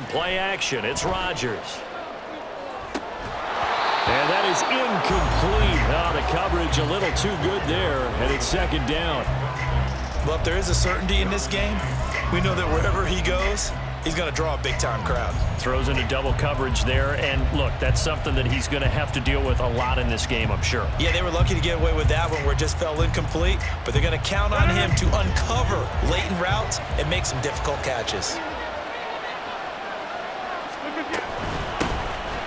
Play action. It's Rodgers. And that is incomplete. Oh, the coverage a little too good there, and it's second down. Well, if there is a certainty in this game, we know that wherever he goes, he's going to draw a big-time crowd. Throws into double coverage there, and look, that's something that he's going to have to deal with a lot in this game, I'm sure. Yeah, they were lucky to get away with that one where it just fell incomplete, but they're going to count on him to uncover latent routes and make some difficult catches.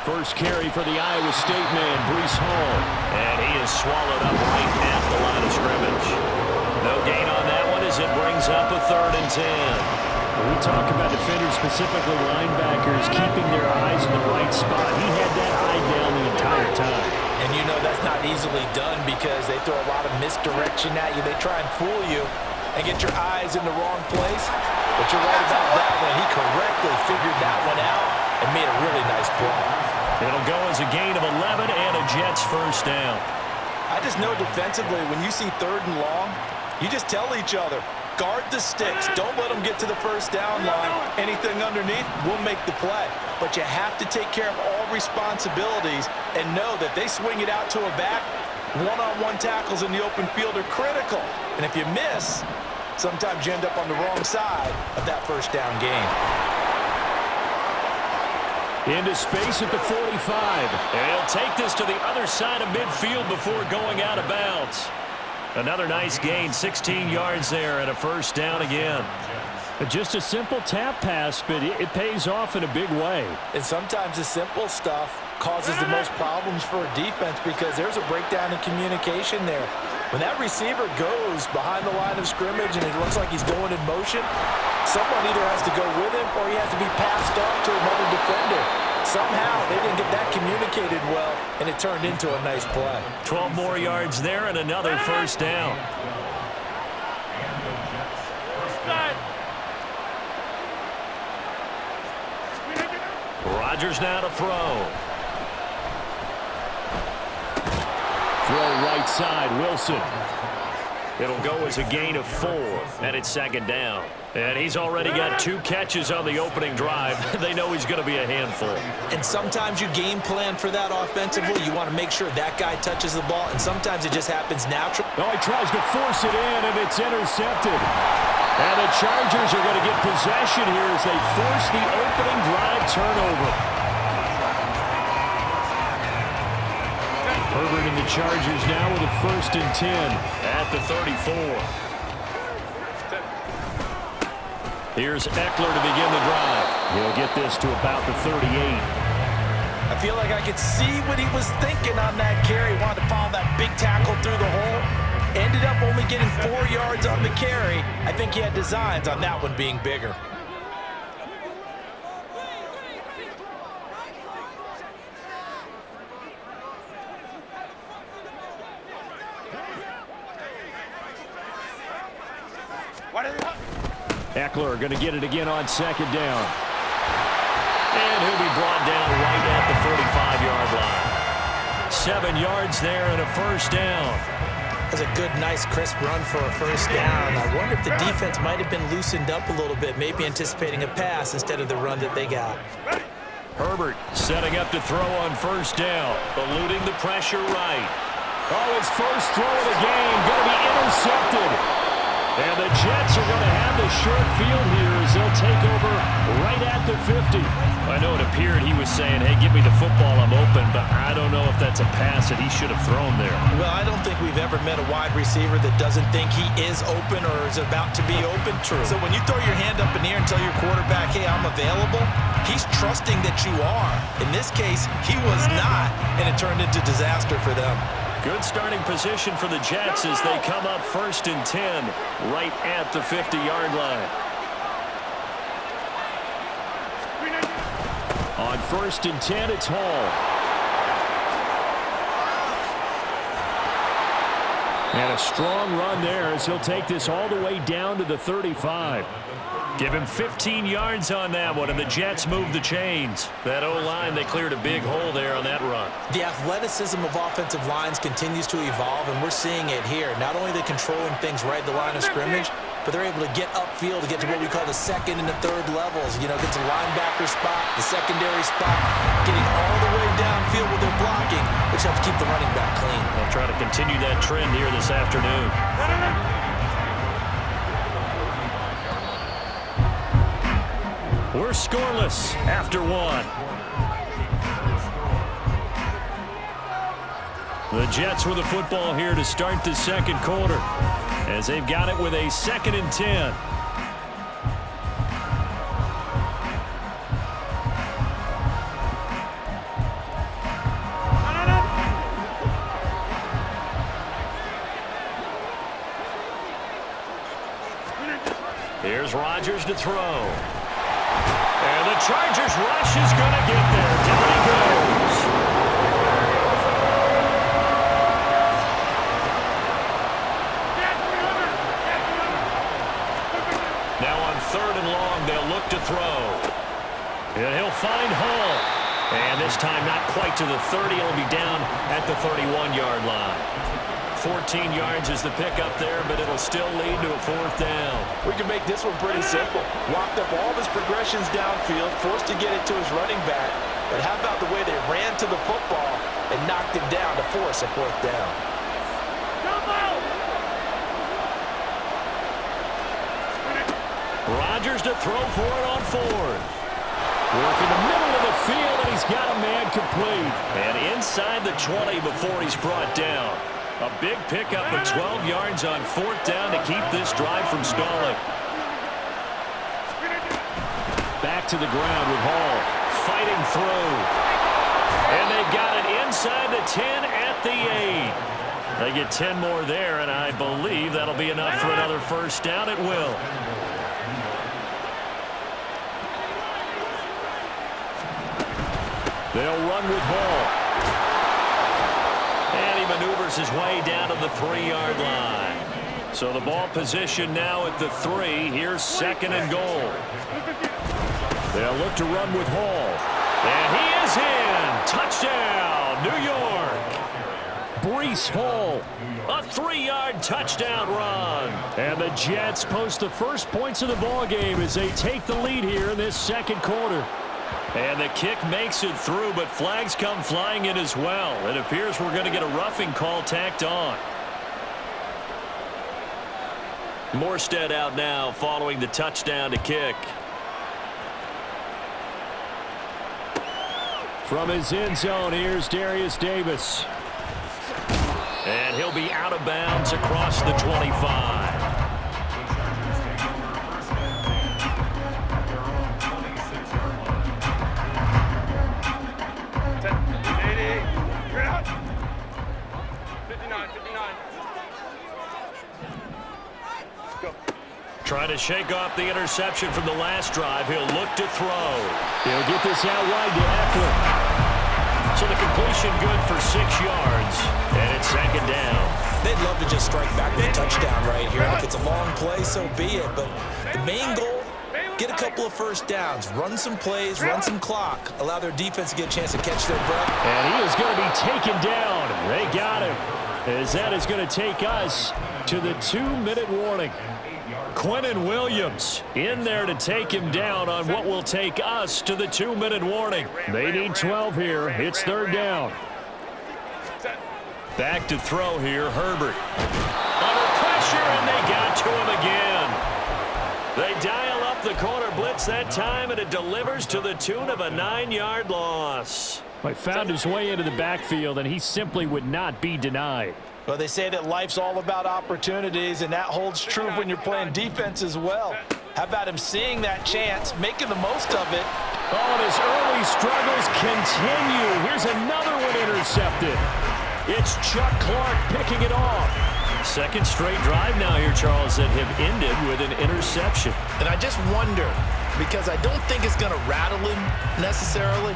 First carry for the Iowa State man, Breece Hall. And he is swallowed up right at the line of scrimmage. No gain on that one as it brings up a 3rd and 10. When we talk about defenders, specifically linebackers, keeping their eyes in the right spot, he had that eye down the entire time. And you know that's not easily done because they throw a lot of misdirection at you. They try and fool you and get your eyes in the wrong place. But you're right about that one. He correctly figured that one out and made a really nice play. It'll go as a gain of 11 and a Jets first down. I just know defensively, when you see 3rd and long, you just tell each other, guard the sticks. Don't let them get to the first down line. Anything underneath will make the play. But you have to take care of all responsibilities and know that they swing it out to a back. One-on-one tackles in the open field are critical. And if you miss, sometimes you end up on the wrong side of that first down gain. Into space at the 45. And he'll take this to the other side of midfield before going out of bounds. Another nice gain, 16 yards there and a first down again. Just a simple tap pass, but it pays off in a big way. And sometimes the simple stuff causes the most problems for a defense because there's a breakdown in communication there. When that receiver goes behind the line of scrimmage and it looks like he's going in motion, someone either has to go with him or he has to be passed up to another defender. Somehow they didn't get that communicated well, and it turned into a nice play. 12 more yards there and another first down. Rodgers now to throw. Throw right side, Wilson. It'll go as a gain of 4, and it's second down. And he's already got 2 catches on the opening drive. They know he's going to be a handful. And sometimes you game plan for that offensively. You want to make sure that guy touches the ball, and sometimes it just happens naturally. Oh, he tries to force it in, and it's intercepted. And the Chargers are going to get possession here as they force the opening drive turnover. Herbert and the Chargers now with a 1st and 10. At the 34. Here's Eckler to begin the drive. He'll get this to about the 38. I feel like I could see what he was thinking on that carry. Wanted to follow that big tackle through the hole. Ended up only getting 4 yards on the carry. I think he had designs on that one being bigger. Eckler going to get it again on 2nd down. And he'll be brought down right at the 45-yard line. 7 yards there and a first down. That's a good, nice, crisp run for a first down. I wonder if the defense might have been loosened up a little bit, maybe anticipating a pass instead of the run that they got. Herbert setting up to throw on first down, eluding the pressure right. Oh, his first throw of the game going to be intercepted. And the Jets are going to have the short field here as they'll take over right at the 50. I know it appeared he was saying, hey, give me the football, I'm open, but I don't know if that's a pass that he should have thrown there. Well, I don't think we've ever met a wide receiver that doesn't think he is open or is about to be open. True. So when you throw your hand up in the air and tell your quarterback, hey, I'm available, he's trusting that you are. In this case, he was not, and it turned into disaster for them. Good starting position for the Jets as they come up 1st and 10 right at the 50-yard line. On 1st and 10, it's Hall. And a strong run there as he'll take this all the way down to the 35. Give him 15 yards on that one, and the Jets move the chains. That O-line, they cleared a big hole there on that run. The athleticism of offensive lines continues to evolve, and we're seeing it here. Not only are they controlling things right at the line of scrimmage, but they're able to get upfield to get to what we call the second and the third levels. You know, get to linebacker spot, the secondary spot, getting all the way downfield with their blocking, which helps keep the running back clean. They'll try to continue that trend here this afternoon. We're scoreless after one. The Jets with the football here to start the second quarter, as they've got it with a 2nd and 10. Here's Rodgers to throw. And the Chargers rush is going to get there. Down he goes. Now on 3rd and long, they'll look to throw. And he'll find Hall. And this time not quite to the 30. He'll be down at the 31-yard line. 14 yards is the pickup there, but it'll still lead to a 4th down. We can make this one pretty simple. Locked up all of his progressions downfield, forced to get it to his running back. But how about the way they ran to the football and knocked him down to force a 4th down? Rodgers to throw for it on 4th. Working the middle of the field, and he's got a man complete. And inside the 20 before he's brought down. A big pickup of 12 yards on 4th down to keep this drive from stalling. Back to the ground with Hall. Fighting through. And they've got it inside the 10 at the 8. They get 10 more there, and I believe that'll be enough for another 1st down. It will. They'll run with Hall. And he maneuvers his way down to the 3-yard line. So the ball position now at the 3. Here's 2nd and goal. They'll look to run with Hall. And he is in. Touchdown, New York. Breece Hall. A 3-yard touchdown run. And the Jets post the first points of the ball game as they take the lead here in this second quarter. And the kick makes it through, but flags come flying in as well. It appears we're going to get a roughing call tacked on. Morstead out now following the touchdown to kick. From his end zone, here's Darius Davis. And he'll be out of bounds across the 25. Trying to shake off the interception from the last drive. He'll look to throw. He'll get this out wide to Eckler. So the completion good for 6 yards. And it's 2nd down. They'd love to just strike back with a touchdown right here. And if it's a long play, so be it. But the main goal, get a couple of 1st downs. Run some plays, run some clock. Allow their defense to get a chance to catch their breath. And he is going to be taken down. They got him. As that is going to take us to the 2-minute warning. Quinnen Williams in there to take him down on what will take us to the 2-minute warning. They need 12 here. It's 3rd down. Back to throw here, Herbert. Under pressure, and they got to him again. They dial up the corner blitz that time, and it delivers to the tune of a 9-yard loss. He found his way into the backfield, and he simply would not be denied. Well, they say that life's all about opportunities, and that holds true when you're playing defense as well. How about him seeing that chance, making the most of it? Oh, and his early struggles continue. Here's another one intercepted. It's Chuck Clark picking it off. 2nd straight drive now here, Charles, that have ended with an interception. And I just wonder, because I don't think it's going to rattle him necessarily,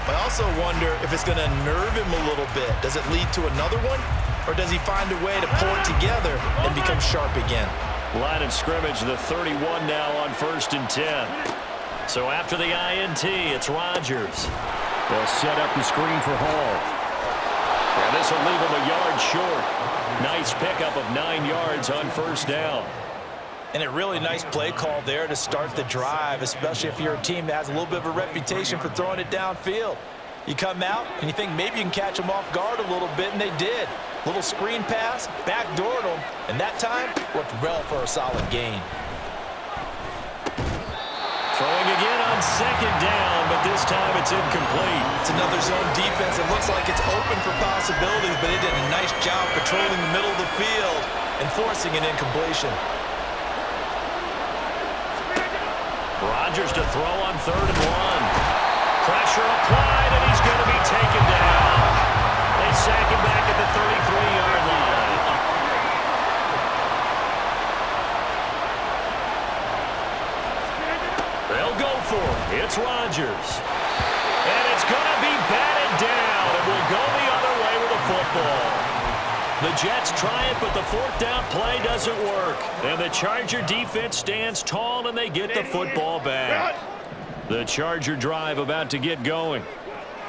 but I also wonder if it's going to nerve him a little bit. Does it lead to another one? Or does he find a way to pull it together and become sharp again? Line of scrimmage, the 31 now on 1st and 10. So after the INT, it's Rodgers. They'll set up the screen for Hall. And this will leave him a yard short. Nice pickup of 9 yards on 1st down. And a really nice play call there to start the drive, especially if you're a team that has a little bit of a reputation for throwing it downfield. You come out and you think maybe you can catch them off guard a little bit, and they did. Little screen pass, backdoored them, and that time worked well for a solid gain. Throwing again on second down, but this time it's incomplete. It's another zone defense. It looks like it's open for possibilities, but it did a nice job patrolling the middle of the field and forcing an incompletion. Rodgers to throw on 3rd and 1. Pressure applied, and he's going to be taken down. They sack him back at the 33-yard line. They'll go for it. It's Rodgers. And it's going to be batted down. It will go the other way with the football. The Jets try it, but the 4th down play doesn't work. And the Charger defense stands tall, and they get the football back. The Charger drive about to get going.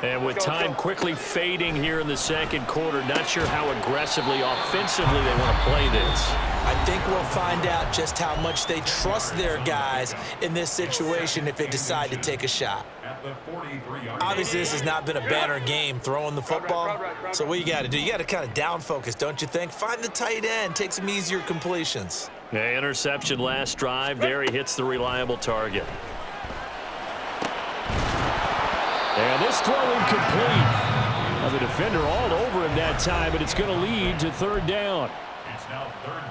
And with time quickly fading here in the second quarter, not sure how aggressively, offensively they want to play this. I think we'll find out just how much they trust their guys in this situation if they decide to take a shot. Obviously, this has not been a banner game throwing the football. So what you got to do, you got to kind of down focus, don't you think? Find the tight end, take some easier completions. Yeah, interception last drive. There he hits the reliable target. And this throw incomplete. Now the defender all over him that time, but it's going to lead to 3rd down.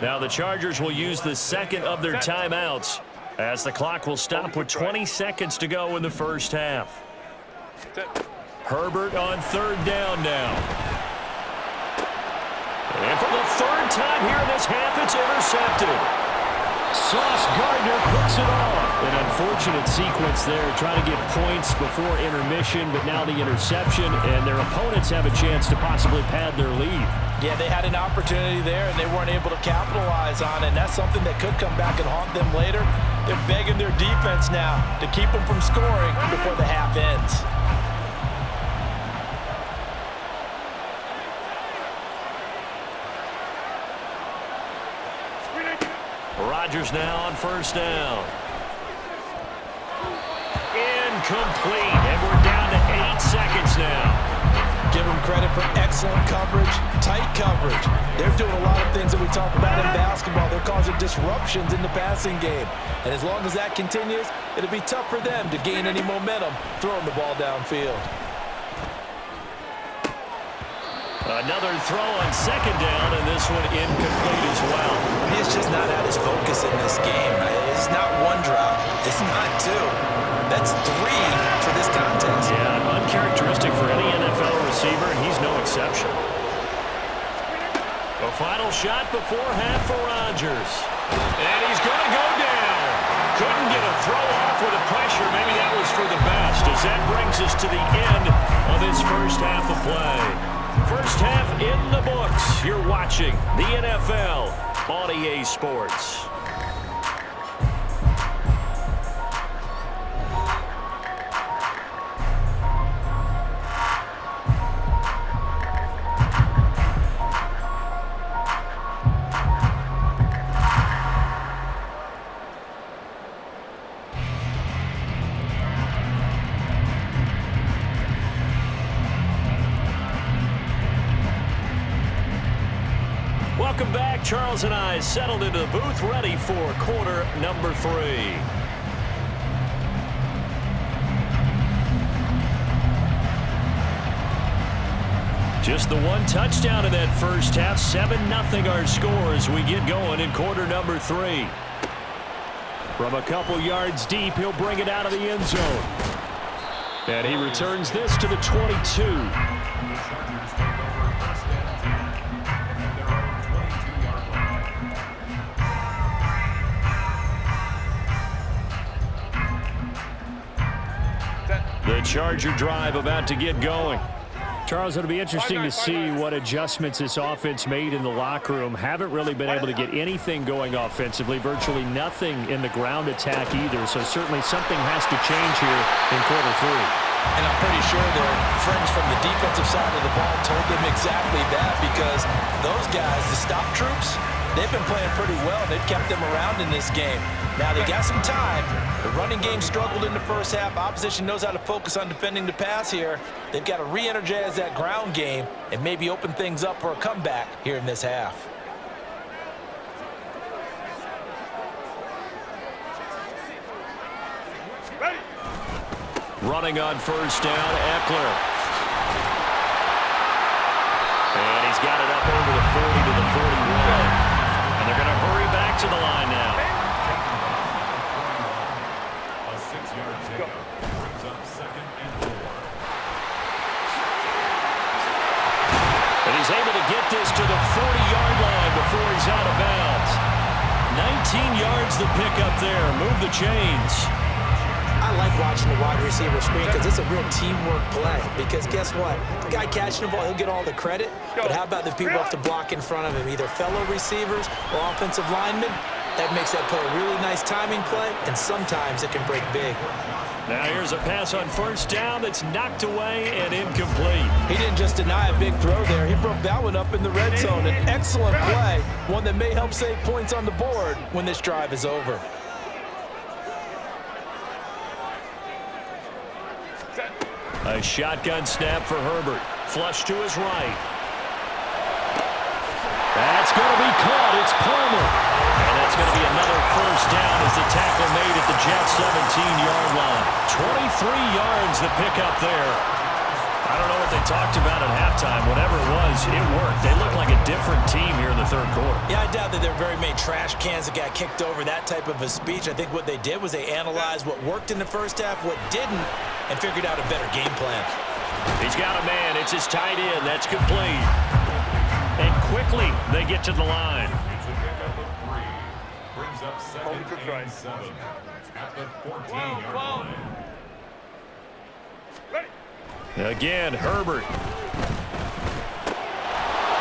Now the Chargers will use the second of their timeouts as the clock will stop with 20 seconds to go in the first half. Herbert on 3rd down now. And for the 3rd time here in this half, it's intercepted. Sauce Gardner picks it off. An unfortunate sequence there, trying to get points before intermission, but now the interception, and their opponents have a chance to possibly pad their lead. Yeah, they had an opportunity there, and they weren't able to capitalize on it, and that's something that could come back and haunt them later. They're begging their defense now to keep them from scoring before the half ends. Rodgers now on 1st down. Incomplete, and we're down to 8 seconds now. Give them credit for excellent coverage, tight coverage. They're doing a lot of things that we talk about in basketball. They're causing disruptions in the passing game. And as long as that continues, it'll be tough for them to gain any momentum throwing the ball downfield. Another throw on 2nd down, and this one incomplete as well. He's just not at his focus in this game. It's not 1 drop. It's not 2. That's 3 for this contest. Yeah, uncharacteristic for any NFL receiver, and he's no exception. A final shot before half for Rodgers. And he's going to go down. Couldn't get a throw off with the pressure. Maybe that was for the best, as that brings us to the end of this first half of play. First half in the books. You're watching the NFL on EA Sports. Welcome back. Charles and I settled into the booth, ready for quarter number 3. Just the 1 touchdown in that first half. 7-0 our score as we get going in quarter number 3. From a couple yards deep, he'll bring it out of the end zone. And he returns this to the 22. The Charger drive about to get going. Charles, it'll be interesting to see what adjustments this offense made in the locker room. Haven't really been able to get anything going offensively, virtually nothing in the ground attack either. So certainly something has to change here in quarter 3. And I'm pretty sure their friends from the defensive side of the ball told them exactly that, because those guys, the stop troops, They've been playing pretty well. They've kept them around in this game. Now they got some time. The running game struggled in the first half. Opposition knows how to focus on defending the pass here. They've got to re-energize that ground game and maybe open things up for a comeback here in this half. Running on first down, Eckler. And he's got it up over the 40 to the 41. And they're going to hurry back to the line now. A 6-yard pickup brings up 2nd and 4. And he's able to get this to the 40-yard line before he's out of bounds. 19 yards the pickup there. Move the chains. I like watching the wide receiver screen because it's a real teamwork play. Because guess what? The guy catching the ball, he'll get all the credit. But how about the people off the block in front of him, either fellow receivers or offensive linemen? That makes that play a really nice timing play, and sometimes it can break big. Now here's a pass on first down that's knocked away and incomplete. He didn't just deny a big throw there. He broke that one up in the red zone. An excellent play, one that may help save points on the board when this drive is over. A shotgun snap for Herbert. Flush to his right. That's going to be caught. It's Palmer. And that's going to be another first down as the tackle made at the Jets' 17-yard line. 23 yards the pickup there. I don't know what they talked about at halftime. Whatever it was, it worked. They look like a different team here in the third quarter. Yeah, I doubt that there are very many trash cans that got kicked over, that type of a speech. I think what they did was they analyzed what worked in the first half, what didn't, and figured out a better game plan. He's got a man. It's his tight end. That's complete. And quickly, they get to the line. It's a pickup of 3. Brings up 2nd and 7 at the 14-yard line. Again, Herbert.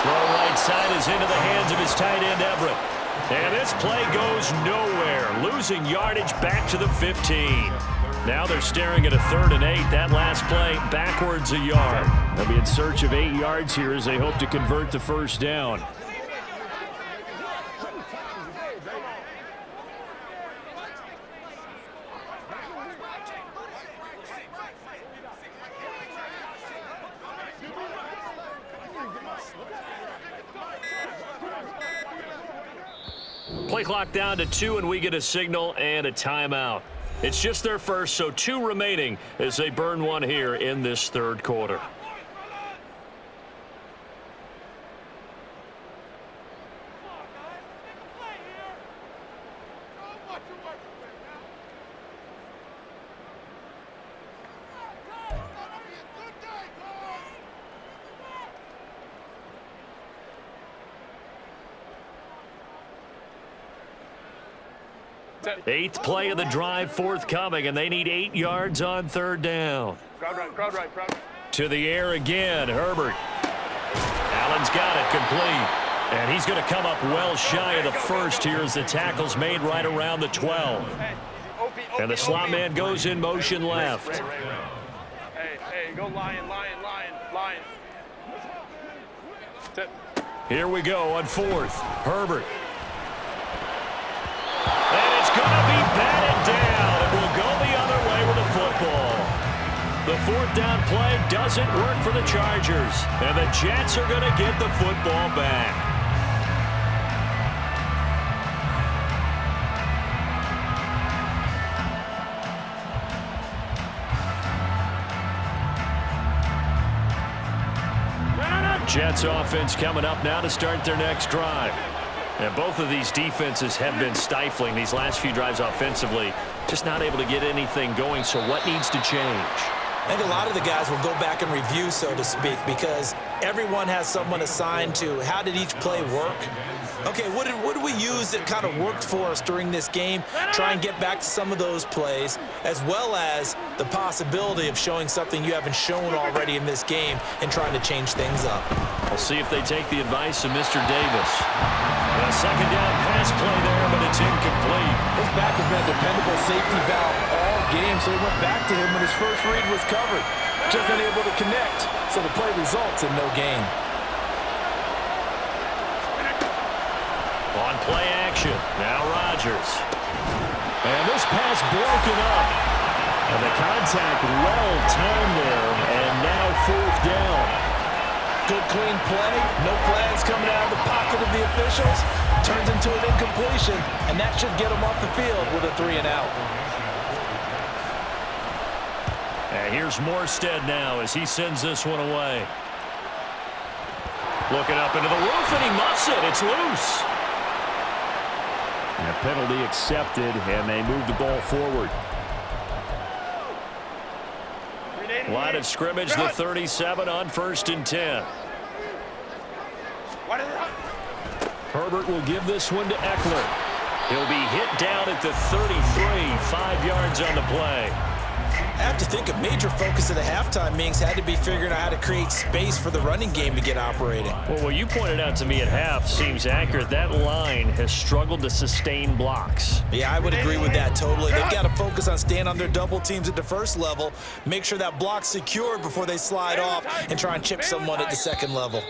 Throw right side is into the hands of his tight end, Everett. And this play goes nowhere. Losing yardage back to the 15. Now they're staring at a 3rd and 8. That last play backwards a yard. They'll be in search of 8 yards here as they hope to convert the first down. Play clock down to 2, and we get a signal and a timeout. It's just their first, so 2 remaining as they burn one here in this third quarter. Eighth play of the drive forthcoming, and they need 8 yards on third down. Crowd right. To the air again, Herbert. Allen's got it complete. And he's going to come up well shy of the first here as the tackle's made right around the 12. And the slot man goes in motion left. Hey, go lion. Here we go on 4th. Herbert. And it's going to be batted down. It will go the other way with the football. The 4th down play doesn't work for the Chargers. And the Jets are going to get the football back. Jets offense coming up now to start their next drive. And both of these defenses have been stifling these last few drives offensively. Just not able to get anything going, so what needs to change? I think a lot of the guys will go back and review, so to speak, because everyone has someone assigned to how did each play work. Okay, what did we use that kind of worked for us during this game? Try and get back to some of those plays, as well as the possibility of showing something you haven't shown already in this game and trying to change things up. We'll see if they take the advice of Mr. Davis. A second down pass play there, but it's incomplete. His back has been a dependable safety valve all game, so he went back to him when his first read was covered. Just unable to connect, so the play results in no gain. On play action, now Rodgers. And this pass broken up. And the contact well timed there, and now 4th down. Good clean play, no flags coming out of the pocket of the officials. Turns into an incompletion, and that should get him off the field with a 3 and out. And here's Morstead now as he sends this one away. Looking up into the roof, and he muffs it. It's loose. And a penalty accepted, and they move the ball forward. Line of scrimmage, the 37 on 1st and 10. Herbert will give this one to Eckler. He'll be hit down at the 33, 5 yards on the play. I have to think a major focus of the halftime meetings had to be figuring out how to create space for the running game to get operating. Well, what you pointed out to me at half seems accurate. That line has struggled to sustain blocks. Yeah, I would agree with that totally. They've got to focus on staying on their double teams at the first level, make sure that block's secured before they slide off and try and chip someone at the second level.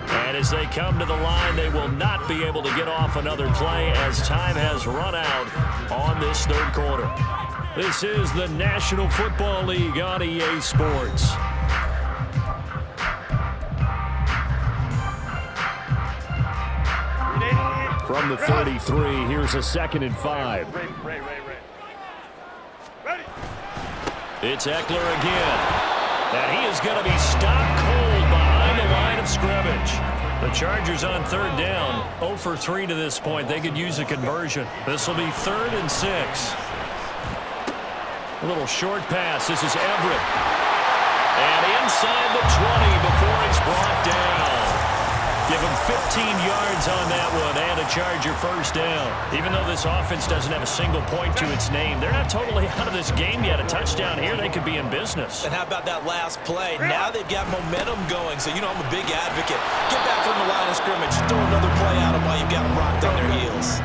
And as they come to the line, they will not be able to get off another play as time has run out on this 3rd quarter. This is the National Football League on EA Sports. From the 33, here's a 2nd and 5. It's Eckler again. And he is going to be stopped cold behind the line of scrimmage. The Chargers on 3rd down, 0 for 3 to this point. They could use a conversion. This will be 3rd and 6. A little short pass. This is Everett. And inside the 20 before he's brought down. Give him 15 yards on that one and a Charger 1st down. Even though this offense doesn't have a single point to its name, they're not totally out of this game yet. A touchdown here, they could be in business. And how about that last play? Now they've got momentum going, so you know I'm a big advocate. Get back from the line of scrimmage. Throw another play out of while you've got them rocked on their heels.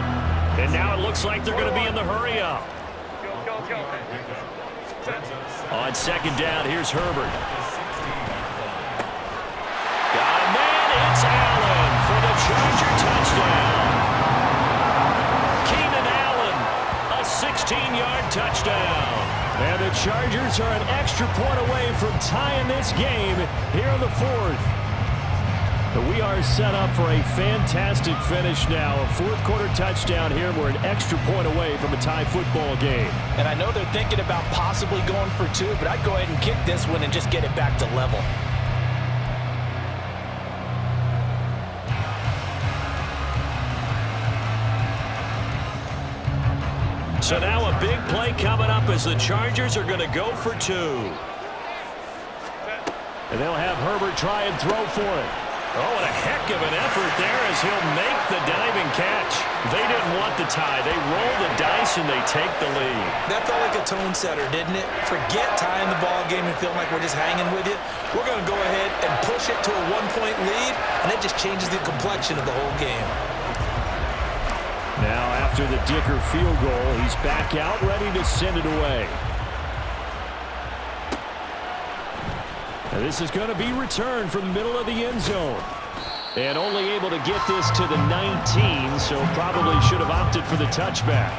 And now it looks like they're going to be in the hurry-up. On 2nd down, here's Herbert. Got a man, it's Allen for the Charger touchdown. Keenan Allen, a 16-yard touchdown. And the Chargers are an extra point away from tying this game here in the 4th. But we are set up for a fantastic finish now. A 4th quarter touchdown here. We're an extra point away from a tie football game. And I know they're thinking about possibly going for 2, but I'd go ahead and kick this one and just get it back to level. So now a big play coming up as the Chargers are going to go for 2. And they'll have Herbert try and throw for it. Oh, and a heck of an effort there as he'll make the diving catch. They didn't want the tie. They roll the dice and they take the lead. That felt like a tone setter, didn't it? Forget tying the ball game and feeling like we're just hanging with you. We're going to go ahead and push it to a 1-point lead, and that just changes the complexion of the whole game. Now after the Dicker field goal, he's back out ready to send it away. And this is going to be returned from the middle of the end zone. And only able to get this to the 19, so probably should have opted for the touchback.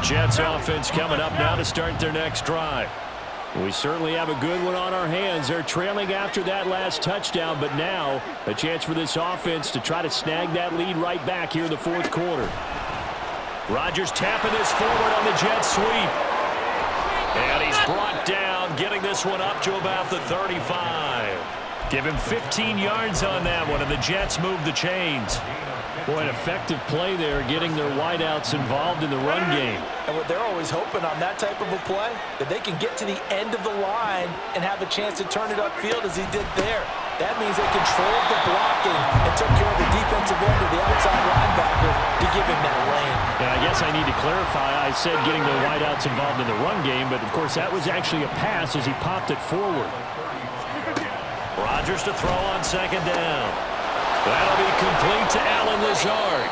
Jets offense coming up now to start their next drive. We certainly have a good one on our hands. They're trailing after that last touchdown, but now a chance for this offense to try to snag that lead right back here in the 4th quarter. Rodgers tapping this forward on the jet sweep. And he's brought down, getting this one up to about the 35. Give him 15 yards on that one, and the Jets move the chains. Boy, an effective play there, getting their wideouts involved in the run game. And what they're always hoping on that type of a play, that they can get to the end of the line and have a chance to turn it upfield as he did there. That means they controlled the blocking and took care of the defensive end of the outside linebacker to give him that lane. Yeah, I guess I need to clarify. I said getting the wideouts involved in the run game, but of course that was actually a pass as he popped it forward. Rodgers to throw on 2nd down. That'll be complete to Allen Lazard.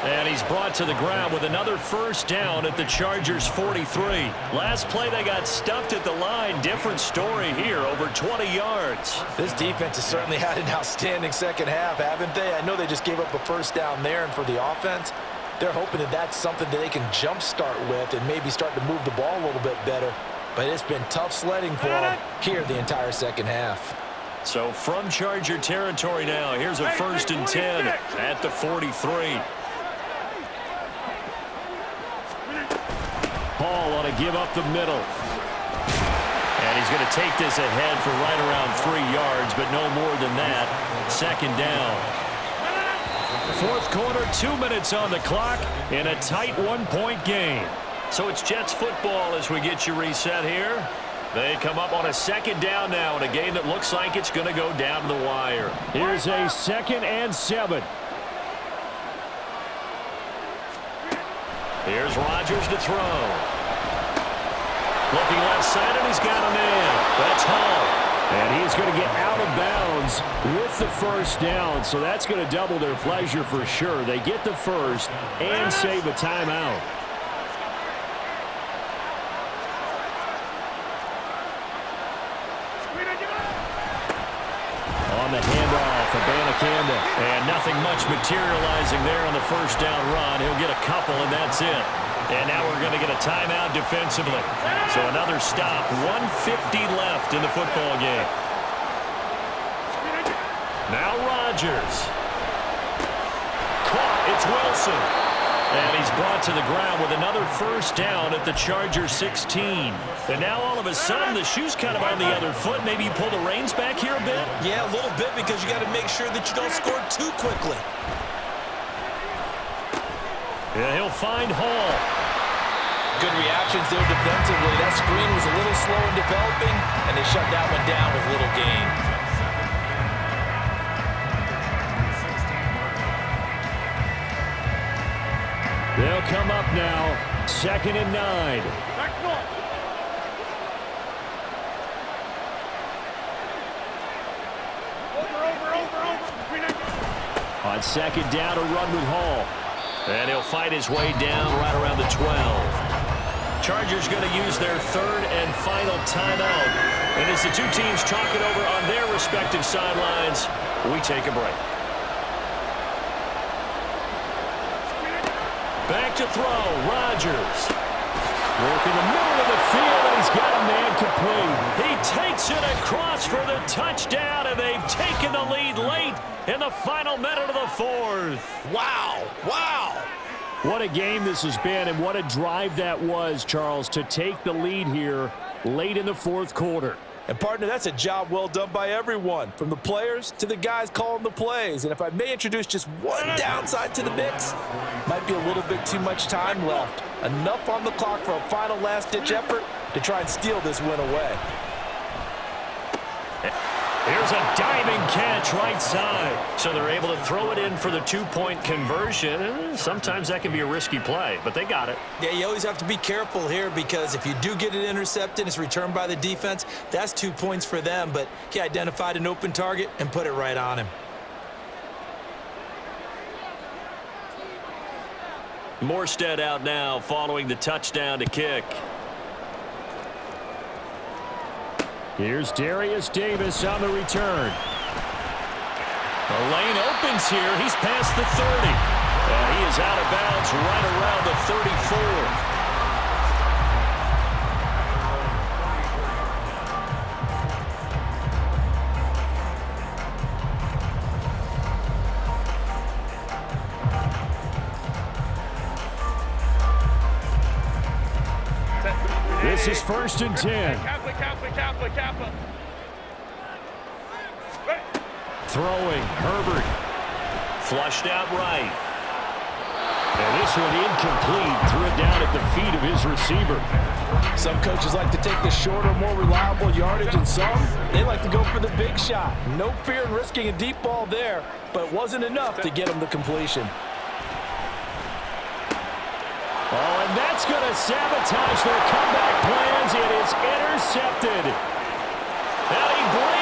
And he's brought to the ground with another first down at the Chargers' 43. Last play, they got stuffed at the line. Different story here, over 20 yards. This defense has certainly had an outstanding second half, haven't they? I know they just gave up a first down there, and for the offense, they're hoping that that's something that they can jumpstart with and maybe start to move the ball a little bit better. But it's been tough sledding for them here the entire second half. So from Charger territory now, here's a 1st and 10 at the 43. Hall on to give up the middle. And he's going to take this ahead for right around 3 yards, but no more than that. 2nd down. 4th quarter, 2 minutes on the clock in a tight 1-point game. So it's Jets football as we get you reset here. They come up on a 2nd down now in a game that looks like it's going to go down to the wire. Here's a 2nd and 7. Here's Rodgers to throw. Looking left side, and he's got a man. That's Hall. And he's going to get out of bounds with the first down, so that's going to double their pleasure for sure. They get the first and save a timeout. On the handoff, Abanikanda. And nothing much materializing there on the first down run. He'll get a couple, and that's it. And now we're going to get a timeout defensively. So another stop. 1:50 left in the football game. Now Rodgers. Caught. It's Wilson. And he's brought to the ground with another first down at the Chargers 16. And now all of a sudden the shoe's kind of on the other foot. Maybe you pull the reins back here a bit? Yeah, a little bit, because you got to make sure that you don't score too quickly. Yeah, he'll find Hall. Good reactions there defensively. That screen was a little slow in developing, and they shut that one down with little gain. They'll come up now, 2nd and 9. On 2nd down, a run with Hall. And he'll fight his way down right around the 12. Chargers going to use their 3rd and final timeout. And as the two teams talk it over on their respective sidelines, we take a break. Back to throw, Rodgers. Work in the middle of the field, and he's got a man complete. He takes it across for the touchdown, and they've taken the lead late in the final minute of the 4th. Wow, wow. What a game this has been, and what a drive that was, Charles, to take the lead here late in the 4th quarter. And, partner, that's a job well done by everyone, from the players to the guys calling the plays. And if I may introduce just one downside to the mix, might be a little bit too much time left. Enough on the clock for a final last-ditch effort to try and steal this win away. Here's a diving catch right side. So they're able to throw it in for the 2-point conversion. Sometimes that can be a risky play, but they got it. Yeah, you always have to be careful here, because if you do get it intercepted, it's returned by the defense, that's 2 points for them. But he identified an open target and put it right on him. Morstead out now following the touchdown to kick. Here's Darius Davis on the return. The lane opens here. He's past the 30. And he is out of bounds right around the 34. This is 1st and 10. Kappa. Throwing, Herbert. Flushed out right. And this one incomplete. Threw it down at the feet of his receiver. Some coaches like to take the shorter, more reliable yardage, and some, they like to go for the big shot. No fear in risking a deep ball there, but it wasn't enough to get them the completion. Oh, and that's going to sabotage their comeback plans. It is intercepted. And he breaks